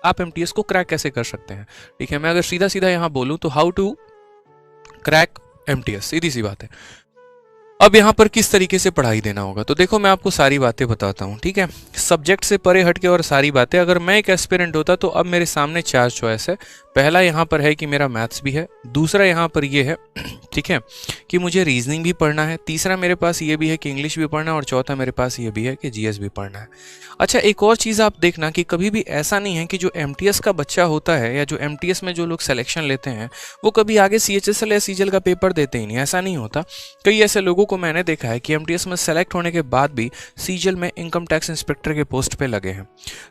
आप एमटीएस को क्रैक कैसे कर सकते हैं। ठीक है, मैं अगर सीधा सीधा यहाँ बोलूँ तो हाउ टू क्रैक एमटीएस, सीधी सी बात है। अब यहाँ पर किस तरीके से पढ़ाई देना होगा, तो देखो मैं आपको सारी बातें बताता हूँ। ठीक है, सब्जेक्ट से परे हटके और सारी बातें। अगर मैं एक एस्पिरेंट होता तो अब मेरे सामने 4 चॉइस है। पहला यहाँ पर है कि मेरा मैथ्स भी है, दूसरा यहाँ पर ये है ठीक है कि मुझे रीजनिंग भी पढ़ना है, तीसरा मेरे पास ये भी है कि इंग्लिश भी पढ़ना है, और चौथा मेरे पास ये भी है कि जीएस भी पढ़ना है। अच्छा, एक और चीज़ आप देखना कि कभी भी ऐसा नहीं है कि जो एमटीएस का बच्चा होता है या जो एमटीएस में जो लोग सिलेक्शन लेते हैं वो कभी आगे सीएचएसएल या सीजीएल का पेपर देते ही नहीं, ऐसा नहीं होता। कई ऐसे लोगों को मैंने देखा है कि एमटीएस में सेलेक्ट होने के बाद भी सीजीएल में इनकम टैक्स इंस्पेक्टर के पोस्ट पे लगे हैं।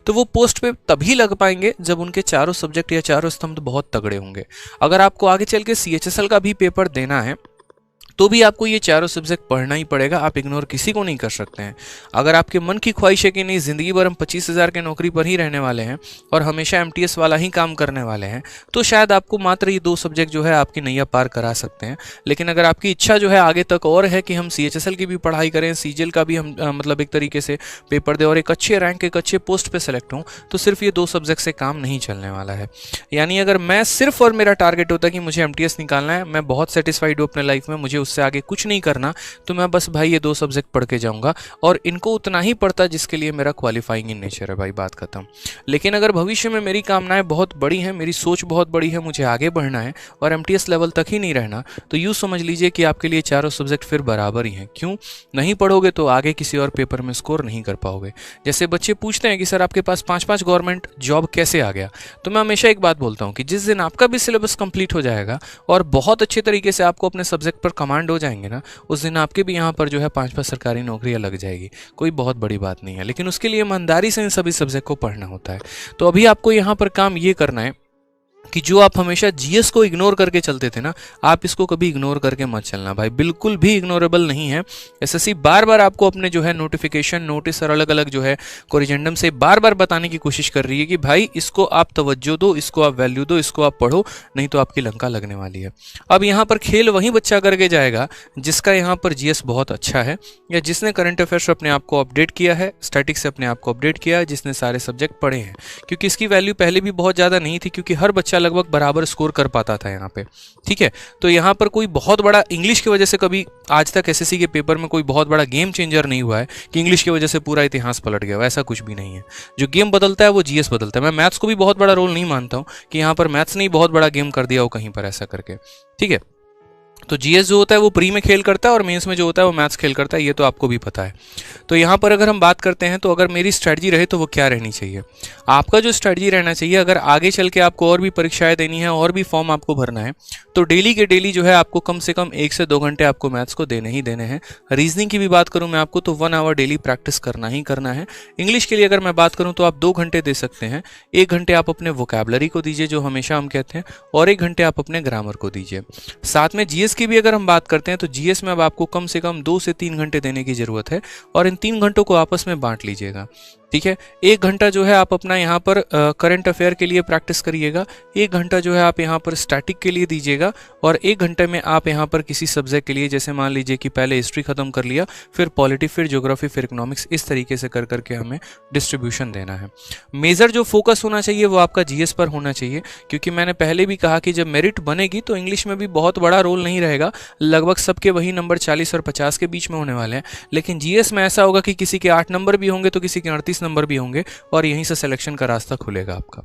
तो वो पोस्ट पे तभी लग पाएंगे जब उनके चारों सब्जेक्ट या चारों स्तंभ बहुत तगड़े होंगे। अगर आपको आगे चल के सीएचएसएल का भी पेपर देना है तो भी आपको ये चारों सब्जेक्ट पढ़ना ही पड़ेगा, आप इग्नोर किसी को नहीं कर सकते हैं। अगर आपके मन की ख्वाहिश है कि नहीं ज़िंदगी भर हम 25,000 के नौकरी पर ही रहने वाले हैं और हमेशा एमटीएस वाला ही काम करने वाले हैं, तो शायद आपको मात्र ये 2 सब्जेक्ट जो है आपकी नैया पार करा सकते हैं। लेकिन अगर आपकी इच्छा जो है आगे तक और है कि हम सीएचएसएल की भी पढ़ाई करें, सीजीएल का भी हम मतलब एक तरीके से पेपर दें और एक अच्छे रैंक, एक अच्छे पोस्ट पर सेलेक्ट हों, तो सिर्फ ये 2 सब्जेक्ट से काम नहीं चलने वाला है। यानी अगर मैं सिर्फ और मेरा टारगेट होता है कि मुझे एमटीएस निकालना है, मैं बहुत सेटिस्फाइड हूँ अपने लाइफ में, मुझे उससे आगे कुछ नहीं करना, तो मैं बस भाई ये 2 सब्जेक्ट पढ़ के जाऊंगा और इनको उतना ही पढ़ता जिसके लिए मेरा क्वालिफाइंग इन नेचर है, भाई बात खत्म। लेकिन अगर भविष्य में मेरी कामनाएं बहुत बड़ी हैं, मेरी सोच बहुत बड़ी है, मुझे आगे बढ़ना है और एमटीएस लेवल तक ही नहीं रहना, तो यूँ समझ लीजिए कि आपके लिए चारों सब्जेक्ट फिर बराबर ही हैं। क्यों नहीं पढ़ोगे तो आगे किसी और पेपर में स्कोर नहीं कर पाओगे। जैसे बच्चे पूछते हैं कि सर आपके पास 5-5 गवर्नमेंट जॉब कैसे आ गया, तो मैं हमेशा एक बात बोलता हूँ कि जिस दिन आपका भी सिलेबस कंप्लीट हो जाएगा और बहुत अच्छे तरीके से आपको अपने सब्जेक्ट पर कमांड हो जाएंगे ना, उस दिन आपके भी यहाँ पर जो है 5-5 सरकारी नौकरियां लग जाएगी। कोई बहुत बड़ी बात नहीं है, लेकिन उसके लिए ईमानदारी से इन सभी सब्जेक्ट को पढ़ना होता है। तो अभी आपको यहाँ पर काम ये करना है कि जो आप हमेशा जीएस को इग्नोर करके चलते थे ना, आप इसको कभी इग्नोर करके मत चलना भाई, बिल्कुल भी इग्नोरेबल नहीं है। एसएससी बार बार आपको अपने जो है नोटिफिकेशन, नोटिस और अलग अलग जो है कोरिजेंडम से बार बार बताने की कोशिश कर रही है कि भाई इसको आप तवज्जो दो, इसको आप वैल्यू दो, इसको आप पढ़ो, नहीं तो आपकी लंका लगने वाली है। अब यहाँ पर खेल वही बच्चा करके जाएगा जिसका यहाँ पर जीएस बहुत अच्छा है, या जिसने करंट अफेयर्स अपने आप को अपडेट किया है, स्टैटिक्स से अपने आप को अपडेट किया है, जिसने सारे सब्जेक्ट पढ़े हैं। क्योंकि इसकी वैल्यू पहले भी बहुत ज़्यादा नहीं थी, क्योंकि हर बच्चा लगभग बराबर स्कोर कर पाता था यहाँ पे। ठीक है, तो यहाँ पर कोई बहुत बड़ा इंग्लिश की वजह से कभी आज तक एसएससी के पेपर में कोई बहुत बड़ा गेम चेंजर नहीं हुआ है कि इंग्लिश की वजह से पूरा इतिहास पलट गया, ऐसा कुछ भी नहीं है। जो गेम बदलता है वो जीएस बदलता है। मैं मैथ्स को भी बहुत बड़ा रोल नहीं मानता हूँ कि यहाँ पर मैथ्स ने बहुत बड़ा गेम कर दिया हो कहीं पर ऐसा करके। ठीक है, तो जीएस जो होता है वो प्री में खेल करता है और मेंस में जो होता है वो मैथ्स खेल करता है, ये तो आपको भी पता है। तो यहाँ पर अगर हम बात करते हैं तो अगर मेरी स्ट्रेटजी रहे तो वो क्या रहनी चाहिए, आपका जो स्ट्रेटजी रहना चाहिए, अगर आगे चल के आपको और भी परीक्षाएं देनी है और भी फॉर्म आपको भरना है, तो डेली के डेली जो है आपको कम से कम 1 से 2 घंटे आपको मैथ्स को देने ही देने हैं। रीजनिंग की भी बात करूँ मैं आपको तो 1 आवर डेली प्रैक्टिस करना ही करना है। इंग्लिश के लिए अगर मैं बात करूँ तो आप 2 घंटे दे सकते हैं। 1 घंटे आप अपने वोकैबुलरी को दीजिए जो हमेशा हम कहते हैं, और 1 घंटे आप अपने ग्रामर को दीजिए। साथ में जीएस की भी अगर हम बात करते हैं तो जीएस में अब आपको कम से कम 2 से 3 घंटे देने की जरूरत है, और इन 3 घंटों को आपस में बांट लीजिएगा। ठीक है, 1 घंटा जो है आप अपना यहाँ पर करंट अफेयर के लिए प्रैक्टिस करिएगा, 1 घंटा जो है आप यहाँ पर स्टैटिक के लिए दीजिएगा, और 1 घंटे में आप यहाँ पर किसी सब्जेक्ट के लिए, जैसे मान लीजिए कि पहले हिस्ट्री खत्म कर लिया, फिर पॉलिटी, फिर ज्योग्राफी, फिर इकोनॉमिक्स, इस तरीके से कर करके हमें डिस्ट्रीब्यूशन देना है। मेजर जो फोकस होना चाहिए वो आपका जीएस पर होना चाहिए, क्योंकि मैंने पहले भी कहा कि जब मेरिट बनेगी तो इंग्लिश में भी बहुत बड़ा रोल नहीं रहेगा, लगभग सबके वही नंबर 40 और 50 के बीच में होने वाले हैं। लेकिन जीएस में ऐसा होगा कि किसी के 8 नंबर भी होंगे तो किसी के 38 नंबर भी होंगे, और यहीं से सिलेक्शन का रास्ता खुलेगा आपका।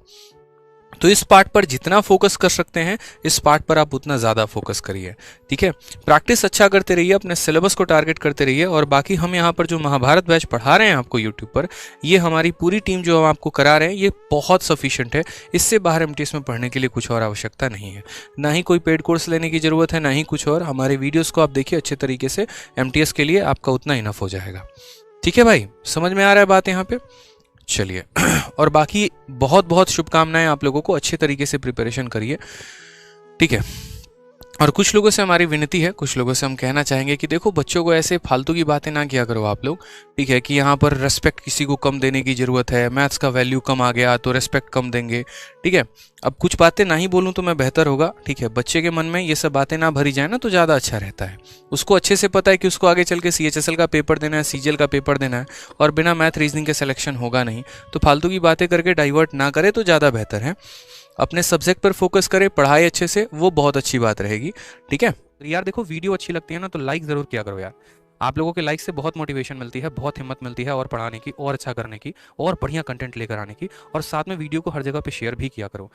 तो इस पार्ट पर जितना फोकस कर सकते हैं, इस पार्ट पर आप उतना ज़्यादा फोकस करिए। ठीक है, प्रैक्टिस अच्छा करते रहिए, अपने सिलेबस को टारगेट करते रहिए, और बाकी हम यहाँ पर जो महाभारत बैच पढ़ा रहे हैं आपको यूट्यूब पर, ये हमारी पूरी टीम जो हम आपको करा रहे हैं, ये बहुत सफिशिएंट है। इससे बाहर एमटीएस में पढ़ने के लिए कुछ और आवश्यकता नहीं है, ना ही कोई पेड कोर्स लेने की ज़रूरत है, ना ही कुछ और। हमारे वीडियोज़ को आप देखिए अच्छे तरीके से, एमटीएस के लिए आपका उतना इनफ हो जाएगा। ठीक है भाई, समझ में आ रहा है बात यहाँ पे? चलिए, और बाकी बहुत बहुत शुभकामनाएं आप लोगों को, अच्छे तरीके से प्रिपरेशन करिए। ठीक है, और कुछ लोगों से हमारी विनती है, कुछ लोगों से हम कहना चाहेंगे कि देखो बच्चों को ऐसे फालतू की बातें ना किया करो आप लोग, ठीक है, कि यहाँ पर रेस्पेक्ट किसी को कम देने की ज़रूरत है, मैथ्स का वैल्यू कम आ गया तो रेस्पेक्ट कम देंगे, ठीक है। अब कुछ बातें ना ही बोलूँ तो मैं बेहतर होगा, ठीक है। बच्चे के मन में ये सब बातें ना भरी जाए ना तो ज़्यादा अच्छा रहता है। उसको अच्छे से पता है कि उसको आगे चल के CHSL का पेपर देना है, CGL का पेपर देना है, और बिना मैथ रीजनिंग के सिलेक्शन होगा नहीं। तो फालतू की बातें करके डाइवर्ट ना करे तो ज़्यादा बेहतर है। अपने सब्जेक्ट पर फोकस करें, पढ़ाई अच्छे से, वो बहुत अच्छी बात रहेगी, ठीक है। यार देखो, वीडियो अच्छी लगती है ना तो लाइक ज़रूर किया करो यार। आप लोगों के लाइक से बहुत मोटिवेशन मिलती है, बहुत हिम्मत मिलती है और पढ़ाने की, और अच्छा करने की, और बढ़िया कंटेंट लेकर आने की। और साथ में वीडियो को हर जगह पे शेयर भी किया करो।